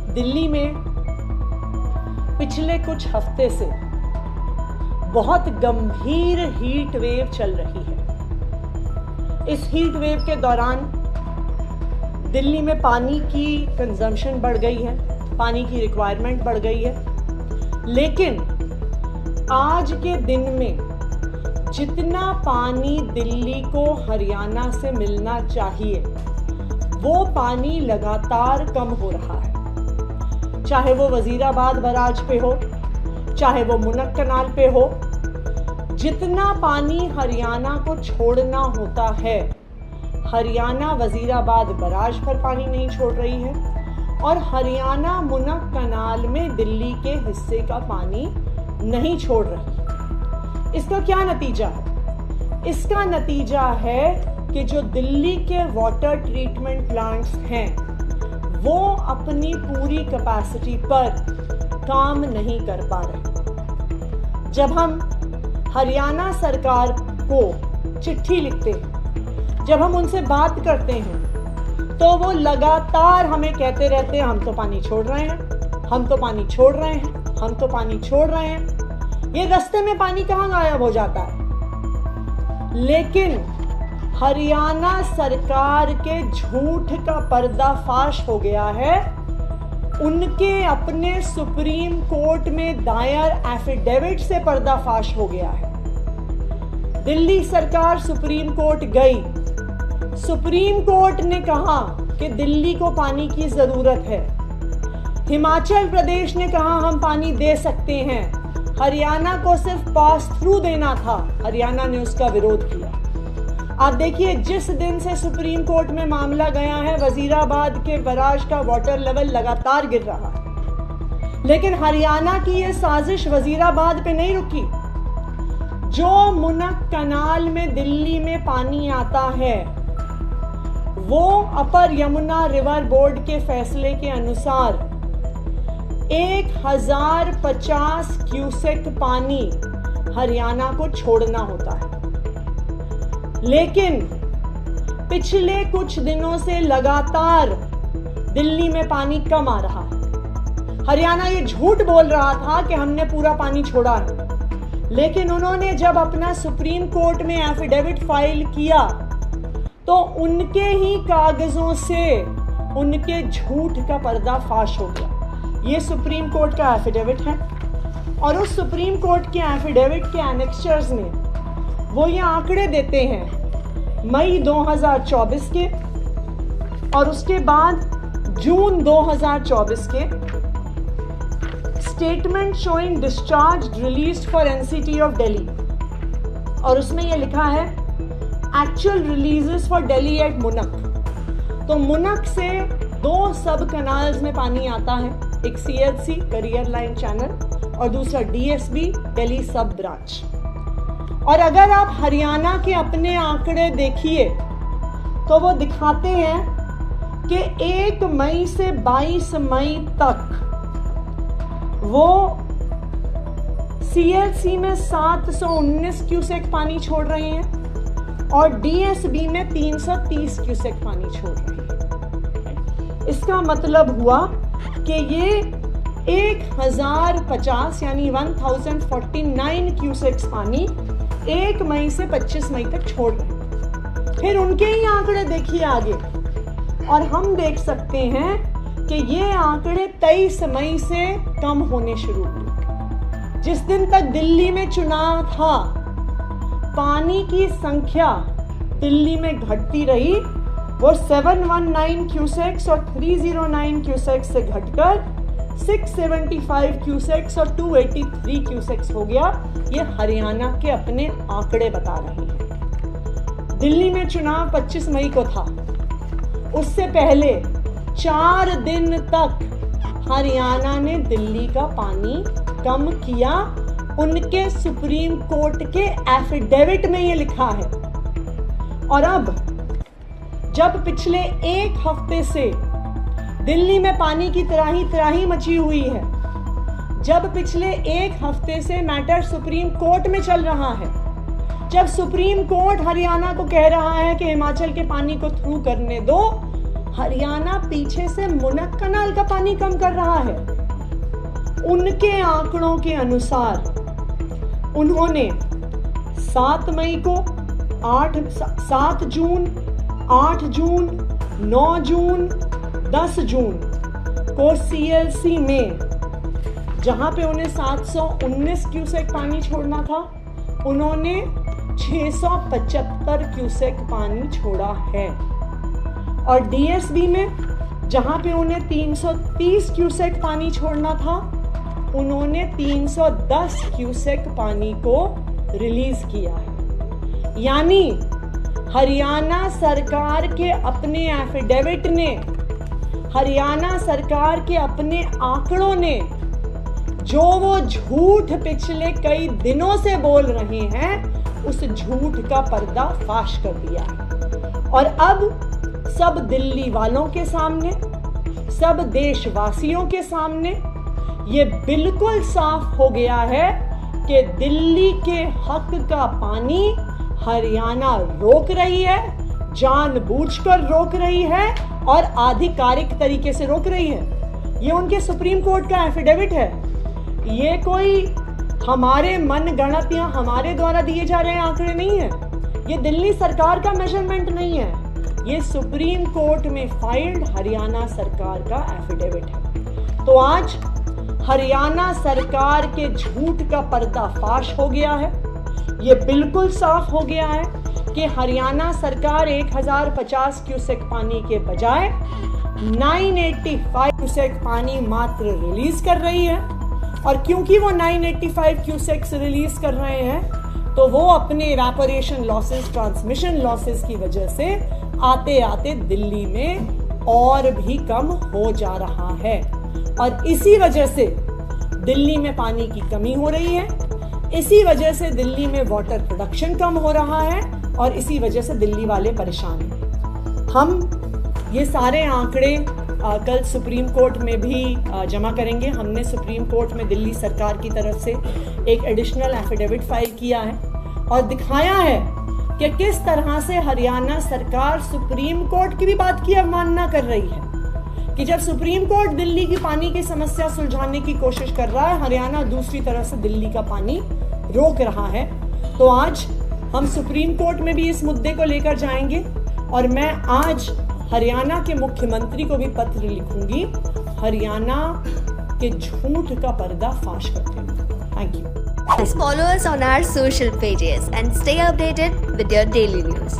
दिल्ली में पिछले कुछ हफ्ते से बहुत गंभीर हीट वेव चल रही है। इस हीट वेव के दौरान दिल्ली में पानी की कंजम्पशन बढ़ गई है, पानी की रिक्वायरमेंट बढ़ गई है। लेकिन आज के दिन में जितना पानी दिल्ली को हरियाणा से मिलना चाहिए वो पानी लगातार कम हो रहा है। चाहे वो वजीराबाद बराज पे हो, चाहे वो मुनक कनाल पे हो, जितना पानी हरियाणा को छोड़ना होता है, हरियाणा वजीराबाद बराज पर पानी नहीं छोड़ रही है और हरियाणा मुनक कनाल में दिल्ली के हिस्से का पानी नहीं छोड़ रही। इसका क्या नतीजा है? इसका नतीजा है कि जो दिल्ली के वाटर ट्रीटमेंट प्लांट्स हैं वो अपनी पूरी कैपेसिटी पर काम नहीं कर पा रहे। जब हम हरियाणा सरकार को चिट्ठी लिखते हैं, जब हम उनसे बात करते हैं, तो वो लगातार हमें कहते रहते हैं हम तो पानी छोड़ रहे हैं, हम तो पानी छोड़ रहे हैं, हम तो पानी छोड़ रहे हैं। ये रास्ते में पानी कहाँ गायब हो जाता है। लेकिन हरियाणा सरकार के झूठ का पर्दाफाश हो गया है। उनके अपने सुप्रीम कोर्ट में दायर एफिडेविट से पर्दाफाश हो गया है। दिल्ली सरकार सुप्रीम कोर्ट गई, सुप्रीम कोर्ट ने कहा कि दिल्ली को पानी की जरूरत है। हिमाचल प्रदेश ने कहा हम पानी दे सकते हैं, हरियाणा को सिर्फ पास थ्रू देना था, हरियाणा ने उसका विरोध किया। आप देखिए, जिस दिन से सुप्रीम कोर्ट में मामला गया है, वजीराबाद के बराज का वाटर लेवल लगातार गिर रहा है। लेकिन हरियाणा की यह साजिश वजीराबाद पे नहीं रुकी। जो मुनक कनाल में दिल्ली में पानी आता है वो अपर यमुना रिवर बोर्ड के फैसले के अनुसार 1050 क्यूसेक पानी हरियाणा को छोड़ना होता है। लेकिन पिछले कुछ दिनों से लगातार दिल्ली में पानी कम आ रहा है। हरियाणा ये झूठ बोल रहा था कि हमने पूरा पानी छोड़ा है, लेकिन उन्होंने जब अपना सुप्रीम कोर्ट में एफिडेविट फाइल किया तो उनके ही कागजों से उनके झूठ का पर्दाफाश हो गया। ये सुप्रीम कोर्ट का एफिडेविट है और उस सुप्रीम कोर्ट के एफिडेविट के एनेक्चर्स में वो ये आंकड़े देते हैं मई 2024 के और उसके बाद जून 2024 के statement showing discharge released for NCT of Delhi, और उसमें ये लिखा है actual releases for Delhi at Munak. तो मुनक से 2 सब कनाल्स में पानी आता है, एक सीएलसी करियर लाइन चैनल और दूसरा डीएसबी दिल्ली सब ब्रांच। और अगर आप हरियाणा के अपने आंकड़े देखिए तो वो दिखाते हैं कि 1 मई से 22 मई तक वो सीएलसी में 719 क्यूसेक पानी छोड़ रहे हैं और डीएसबी में 330 क्यूसेक पानी छोड़ रहे हैं। इसका मतलब हुआ कि ये 1050 यानी 1049 क्यूसेक्स पानी 1 मई से 25 मई तक छोड़ रहे हैं। फिर उनके ही आंकड़े देखिए आगे और हम देख सकते हैं कि ये आंकड़े 23 मई से कम होने शुरू हुए। जिस दिन तक दिल्ली में चुनाव था, पानी की संख्या दिल्ली में घटती रही। वो 719 क्यूसेक्स और 309 क्यूसेक्स से घटकर 675 क्यूसेक्स और 283 क्यूसेक्स हो गया। ये हरियाणा के अपने आंकड़े बता रहे हैं। दिल्ली में चुनाव 25 मई को था, उससे पहले 4 दिन तक हरियाणा ने दिल्ली का पानी कम किया। उनके सुप्रीम कोर्ट के एफिडेविट में ये लिखा है। और अब जब पिछले 1 हफ्ते से दिल्ली में पानी की त्राही मची हुई है, जब पिछले 1 हफ्ते से मैटर सुप्रीम कोर्ट में चल रहा है, जब सुप्रीम कोर्ट हरियाणा को कह रहा है कि हिमाचल के पानी को थ्रू करने दो, हरियाणा पीछे से मुनक कनाल का पानी कम कर रहा है। उनके आंकड़ों के अनुसार उन्होंने 7 मई को 7 जून, 8 जून, 9 जून, 10 जून को CLC में, जहां पे उन्हें 719 क्यूसेक पानी छोड़ना था, उन्होंने 675 क्यूसेक पानी छोड़ा है। और DSB में, जहां पे उन्हें 330 क्यूसेक पानी छोड़ना था, उन्होंने 310 क्यूसेक पानी को रिलीज किया है। यानी हरियाणा सरकार के अपने एफिडेविट ने, हरियाणा सरकार के अपने आंकड़ों ने, जो वो झूठ पिछले कई दिनों से बोल रहे हैं, उस झूठ का पर्दाफाश कर दिया है। और अब सब दिल्ली वालों के सामने, सब देशवासियों के सामने ये बिल्कुल साफ हो गया है कि दिल्ली के हक का पानी हरियाणा रोक रही है, जानबूझकर रोक रही है और आधिकारिक तरीके से रोक रही है। ये उनके सुप्रीम कोर्ट का एफिडेविट है। ये कोई हमारे मनगढ़ंत या हमारे द्वारा दिए जा रहे आंकड़े नहीं है। ये दिल्ली सरकार का मेजरमेंट नहीं है, ये सुप्रीम कोर्ट में फाइल्ड हरियाणा सरकार का एफिडेविट है। तो आज हरियाणा सरकार के झूठ का पर्दाफाश हो गया है। ये बिल्कुल साफ हो गया है कि हरियाणा सरकार 1050 क्यूसेक पानी के बजाय 985 क्यूसेक पानी मात्र रिलीज कर रही है। और क्योंकि वो 985 क्यूसेक्स रिलीज कर रहे हैं, तो वो अपने इवेपोरेशन लॉसेस, ट्रांसमिशन लॉसेस की वजह से आते आते दिल्ली में और भी कम हो जा रहा है। और इसी वजह से दिल्ली में पानी की कमी हो रही है, इसी वजह से दिल्ली में वाटर प्रोडक्शन कम हो रहा है और इसी वजह से दिल्ली वाले परेशान हैं। हम ये सारे आंकड़े कल सुप्रीम कोर्ट में भी जमा करेंगे। हमने सुप्रीम कोर्ट में दिल्ली सरकार की तरफ से एक एडिशनल एफिडेविट फाइल किया है और दिखाया है कि किस तरह से हरियाणा सरकार सुप्रीम कोर्ट की भी बात की अवमानना कर रही है। कि जब सुप्रीम कोर्ट दिल्ली की पानी की समस्या सुलझाने की कोशिश कर रहा है, हरियाणा दूसरी तरफ से दिल्ली का पानी रोक रहा है। तो आज हम सुप्रीम कोर्ट में भी इस मुद्दे को लेकर जाएंगे और मैं आज हरियाणा के मुख्यमंत्री को भी पत्र लिखूंगी हरियाणा के झूठ का पर्दाफाश करते हुए। Thank you. Please follow us on our social pages and stay updated with your daily news.